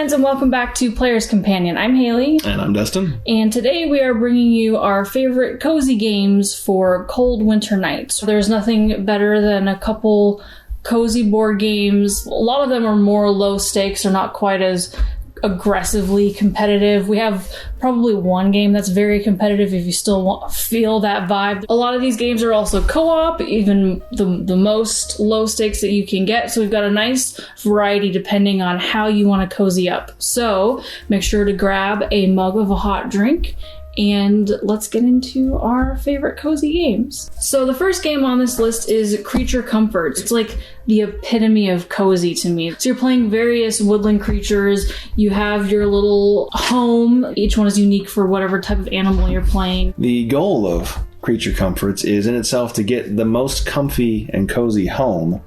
friends, and welcome back to Player's Companion. I'm Haley. And I'm Dustin. And today we are bringing you our favorite cozy games for cold winter nights. There's nothing better than a couple cozy board games. A lot of them are more low stakes, or not quite as aggressively competitive. We have probably one game that's very competitive if you still feel that vibe. A lot of these games are also co-op, even the most low stakes that you can get. So we've got a nice variety depending on how you want to cozy up. So make sure to grab a mug of a hot drink and let's get into our favorite cozy games. So the first game on this list is Creature Comforts. It's like the epitome of cozy to me. So you're playing various woodland creatures. You have your little home. Each one is unique for whatever type of animal you're playing. The goal of Creature Comforts is in itself to get the most comfy and cozy home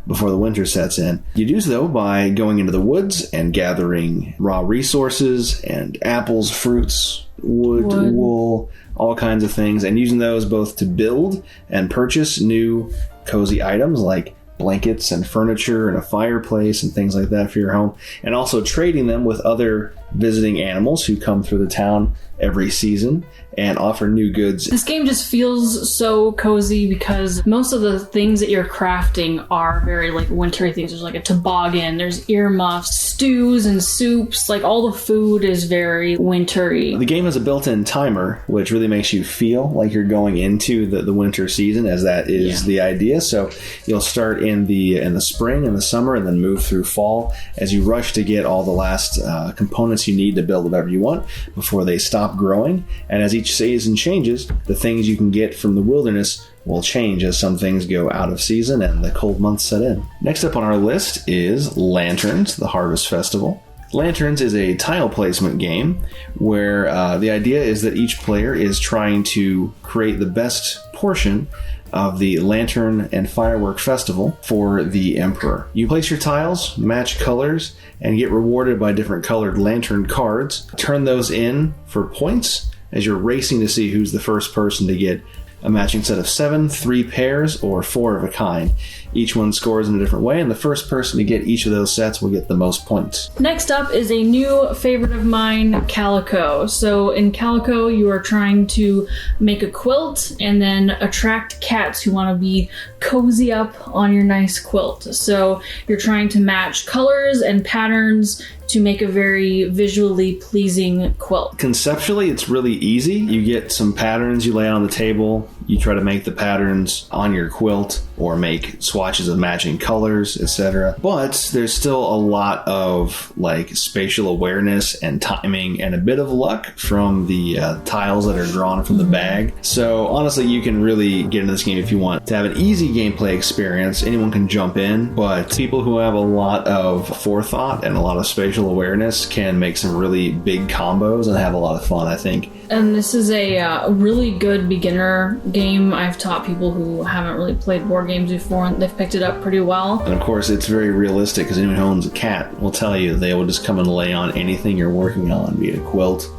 before the winter sets in. You do so by going into the woods and gathering raw resources and apples, fruits, wood, wool, all kinds of things, and using those both to build and purchase new cozy items like blankets and furniture and a fireplace and things like that for your home, and also trading them with other visiting animals who come through the town every season and offer new goods. This game just feels so cozy because most of the things that you're crafting are very like wintry things. There's like a toboggan, there's earmuffs, stews and soups, like all the food is very wintry. The game has a built-in timer, which really makes you feel like you're going into the winter season, as that is the idea. So you'll start in the spring and the summer and then move through fall as you rush to get all the last components you need to build whatever you want before they stop growing. And as each season changes, the things you can get from the wilderness will change as some things go out of season and the cold months set in. Next up on our list is Lanterns, the Harvest Festival. Lanterns is a tile placement game where the idea is that each player is trying to create the best portion of the Lantern and Firework Festival for the Emperor. You place your tiles, match colors, and get rewarded by different colored lantern cards. Turn those in for points as you're racing to see who's the first person to get a matching set of 7, 3 pairs, or 4 of a kind. Each one scores in a different way, and the first person to get each of those sets will get the most points. Next up is a new favorite of mine, Calico. So in Calico, you are trying to make a quilt and then attract cats who want to be cozy up on your nice quilt. So you're trying to match colors and patterns to make a very visually pleasing quilt. Conceptually, it's really easy. You get some patterns you lay on the table. You try to make the patterns on your quilt or make swatches of matching colors, etc. But there's still a lot of like spatial awareness and timing and a bit of luck from the tiles that are drawn from the bag. So honestly, you can really get into this game if you want to have an easy gameplay experience. Anyone can jump in, but people who have a lot of forethought and a lot of spatial awareness can make some really big combos and have a lot of fun, I think. And this is a really good beginner game. I've taught people who haven't really played board games before, and they've picked it up pretty well. And of course, it's very realistic because anyone who owns a cat will tell you they will just come and lay on anything you're working on, be it a quilt,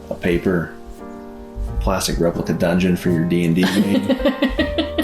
a paper, plastic replica dungeon for your D&D game.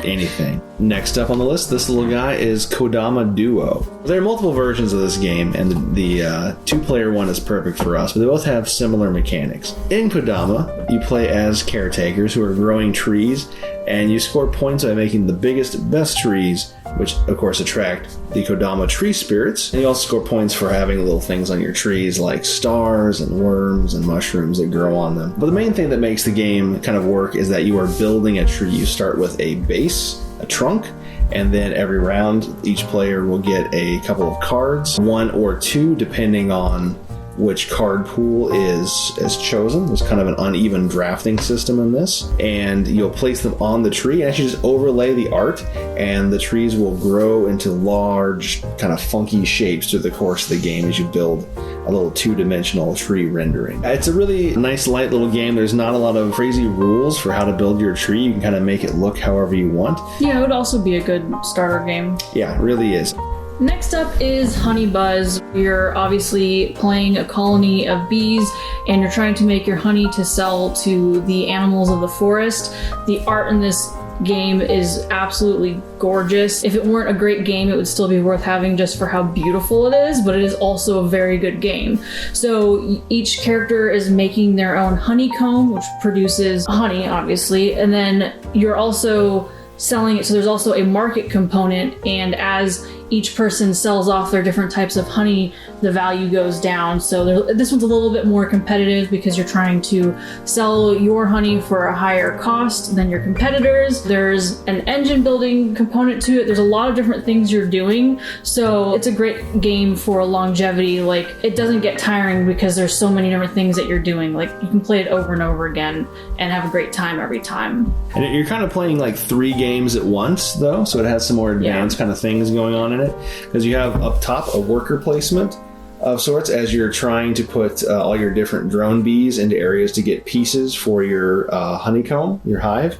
Anything. Next up on the list, this little guy is Kodama Duo. There are multiple versions of this game, and the two-player one is perfect for us, but they both have similar mechanics. In Kodama, you play as caretakers who are growing trees, and you score points by making the biggest, best trees, which of course attract the Kodama tree spirits. And you also score points for having little things on your trees like stars and worms and mushrooms that grow on them. But the main thing that makes the game kind of work is that you are building a tree. You start with a base, a trunk, and then every round each player will get a couple of cards, 1 or 2 depending on which card pool is chosen. There's kind of an uneven drafting system in this, and you'll place them on the tree and actually just overlay the art, and the trees will grow into large kind of funky shapes through the course of the game as you build a little two-dimensional tree rendering. It's a really nice light little game. There's not a lot of crazy rules for how to build your tree. You can kind of make it look however you want. Yeah, it would also be a good starter game. Yeah, it really is. Next up is Honey Buzz. You're obviously playing a colony of bees and you're trying to make your honey to sell to the animals of the forest. The art in this game is absolutely gorgeous. If it weren't a great game, it would still be worth having just for how beautiful it is, but it is also a very good game. So each character is making their own honeycomb, which produces honey, obviously, and then you're also selling it. So there's also a market component, and as each person sells off their different types of honey, the value goes down. So this one's a little bit more competitive because you're trying to sell your honey for a higher cost than your competitors. There's an engine building component to it. There's a lot of different things you're doing. So it's a great game for longevity. Like, it doesn't get tiring because there's so many different things that you're doing. Like, you can play it over and over again and have a great time every time. And you're kind of playing like 3 games at once, though, so it has some more advanced kind of things going on in it, because you have up top a worker placement of sorts as you're trying to put all your different drone bees into areas to get pieces for your honeycomb, your hive.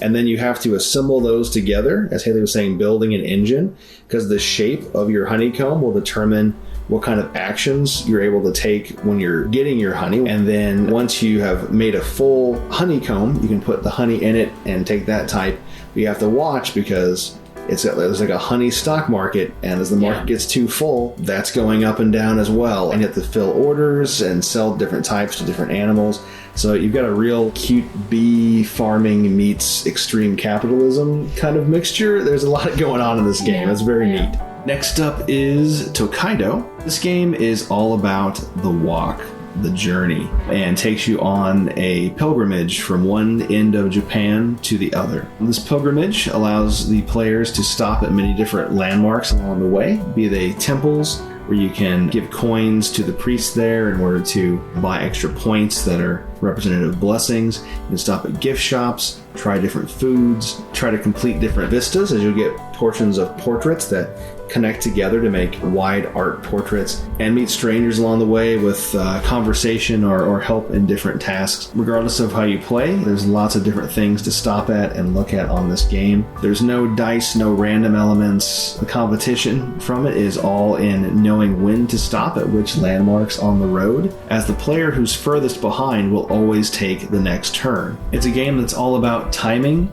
And then you have to assemble those together, as Haley was saying, building an engine, because the shape of your honeycomb will determine what kind of actions you're able to take when you're getting your honey. And then once you have made a full honeycomb, you can put the honey in it and take that type. But you have to watch, because there's like a honey stock market, and as the market gets too full, that's going up and down as well. And you have to fill orders and sell different types to different animals. So you've got a real cute bee farming meets extreme capitalism kind of mixture. There's a lot going on in this game. It's very neat. Next up is Tokaido. This game is all about the walk, the journey, and takes you on a pilgrimage from one end of Japan to the other. This pilgrimage allows the players to stop at many different landmarks along the way, be they temples, where you can give coins to the priests there in order to buy extra points that are representative of blessings. You can stop at gift shops, try different foods, try to complete different vistas, as you'll get portions of portraits that connect together to make wide art portraits, and meet strangers along the way with conversation or help in different tasks. Regardless of how you play, there's lots of different things to stop at and look at on this game. There's no dice, no random elements. The competition from it is all in knowing when to stop at which landmarks on the road, as the player who's furthest behind will always take the next turn. It's a game that's all about timing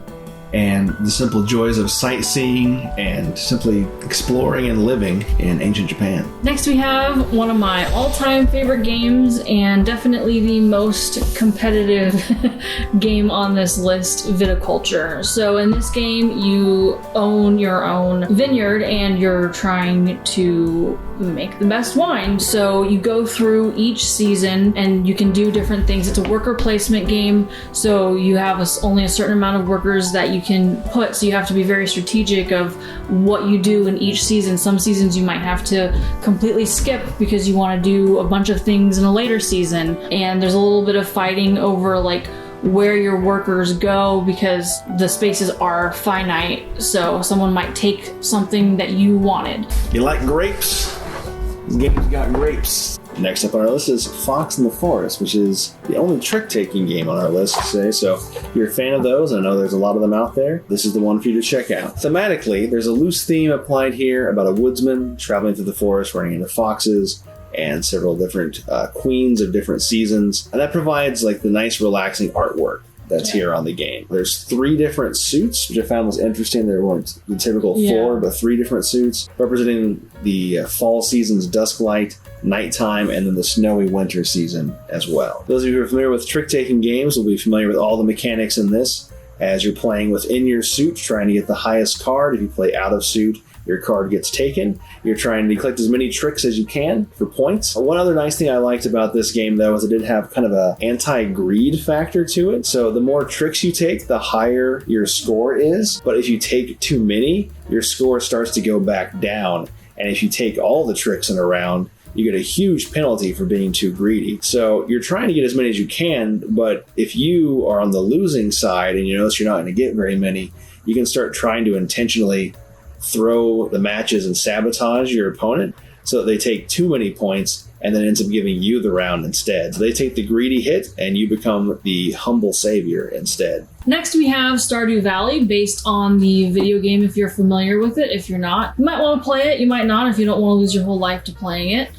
and the simple joys of sightseeing and simply exploring and living in ancient Japan. Next we have one of my all-time favorite games, and definitely the most competitive game on this list, Viticulture. So in this game, you own your own vineyard and you're trying to make the best wine. So you go through each season and you can do different things. It's a worker placement game, so you have only a certain amount of workers that you can put, so you have to be very strategic of what you do in each season. Some seasons you might have to completely skip because you want to do a bunch of things in a later season, and there's a little bit of fighting over like where your workers go because the spaces are finite, so someone might take something that you wanted. You like grapes? This game's got grapes. Next up on our list is Fox in the Forest, which is the only trick-taking game on our list today. So if you're a fan of those, and I know there's a lot of them out there, this is the one for you to check out. Thematically, there's a loose theme applied here about a woodsman traveling through the forest, running into foxes, and several different queens of different seasons. And that provides like the nice, relaxing artwork that's here on the game. There's 3 different suits, which I found was interesting. There weren't the typical 4, but 3 different suits representing the fall season's dusklight, nighttime, and then the snowy winter season as well. Those of you who are familiar with trick-taking games will be familiar with all the mechanics in this, as you're playing within your suit, trying to get the highest card. If you play out of suit, your card gets taken. You're trying to collect as many tricks as you can for points. One other nice thing I liked about this game, though, is it did have kind of an anti-greed factor to it. So the more tricks you take, the higher your score is. But if you take too many, your score starts to go back down. And if you take all the tricks in a round, you get a huge penalty for being too greedy. So you're trying to get as many as you can, but if you are on the losing side and you notice you're not going to get very many, you can start trying to intentionally throw the matches and sabotage your opponent so that they take too many points and then ends up giving you the round instead. So they take the greedy hit and you become the humble savior instead. Next we have Stardew Valley, based on the video game if you're familiar with it. If you're not, you might want to play it, you might not if you don't want to lose your whole life to playing it.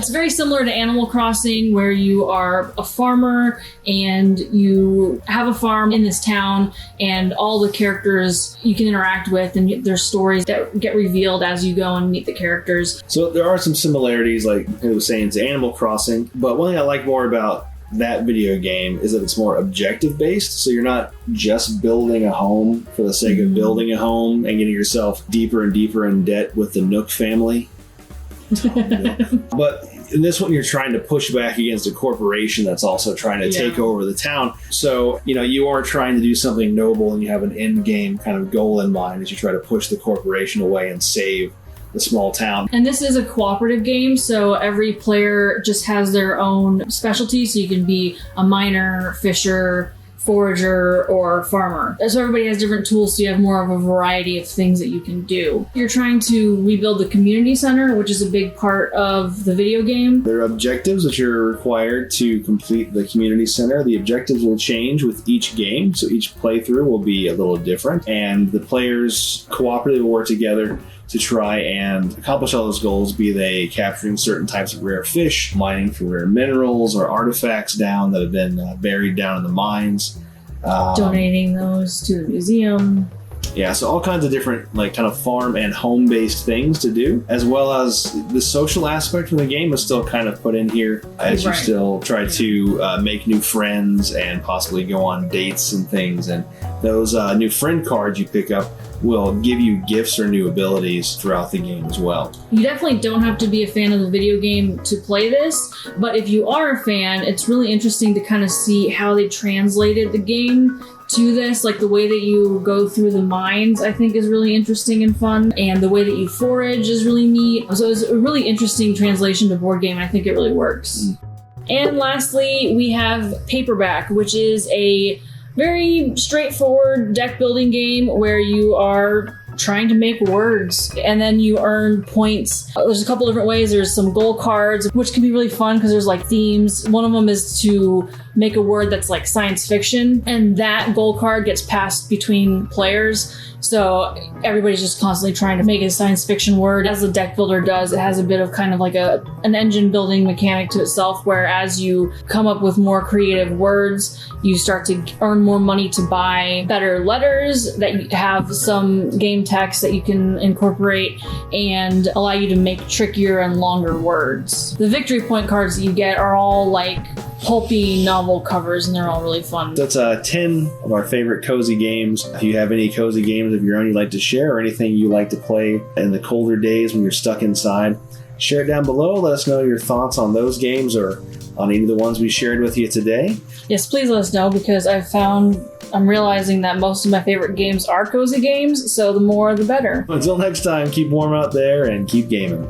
It's very similar to Animal Crossing, where you are a farmer and you have a farm in this town, and all the characters you can interact with, and there's stories that get revealed as you go and meet the characters. So there are some similarities, like I was saying, to Animal Crossing, but one thing I like more about that video game is that it's more objective based, so you're not just building a home for the sake of building a home and getting yourself deeper and deeper in debt with the Nook family. But in this one, you're trying to push back against a corporation that's also trying to take over the town. So, you are trying to do something noble, and you have an end game kind of goal in mind as you try to push the corporation away and save the small town. And this is a cooperative game, so every player just has their own specialty, so you can be a miner, fisher, forager, or farmer. So everybody has different tools, so you have more of a variety of things that you can do. You're trying to rebuild the community center, which is a big part of the video game. There are objectives that you're required to complete the community center. The objectives will change with each game, so each playthrough will be a little different, and the players cooperatively work together to try and accomplish all those goals, be they capturing certain types of rare fish, mining for rare minerals or artifacts down that have been buried down in the mines. Donating those to the museum. Yeah, so all kinds of different kind of farm and home-based things to do, as well as the social aspect of the game is still kind of put in here as you still try to make new friends and possibly go on dates and things. And those new friend cards you pick up will give you gifts or new abilities throughout the game as well. You definitely don't have to be a fan of the video game to play this, but if you are a fan, it's really interesting to kind of see how they translated the game to this. Like the way that you go through the mines, I think, is really interesting and fun, and the way that you forage is really neat. So it's a really interesting translation to board game, and I think it really works. And lastly, we have Paperback, which is a very straightforward deck building game where you are trying to make words and then you earn points. There's a couple different ways. There's some goal cards, which can be really fun because there's themes. One of them is to make a word that's like science fiction, and that goal card gets passed between players. So everybody's just constantly trying to make a science fiction word. As the deck builder does, it has a bit of kind of like an engine building mechanic to itself, where as you come up with more creative words, you start to earn more money to buy better letters that have some game text that you can incorporate and allow you to make trickier and longer words. The victory point cards that you get are all pulpy novel covers, and they're all really fun. That's 10 of our favorite cozy games. If you have any cozy games of your own you'd like to share, or anything you like to play in the colder days when you're stuck inside, share it down below. Let us know your thoughts on those games or on any of the ones we shared with you today. Yes, please let us know, because I'm realizing that most of my favorite games are cozy games, so the more the better. Until next time, keep warm out there and keep gaming.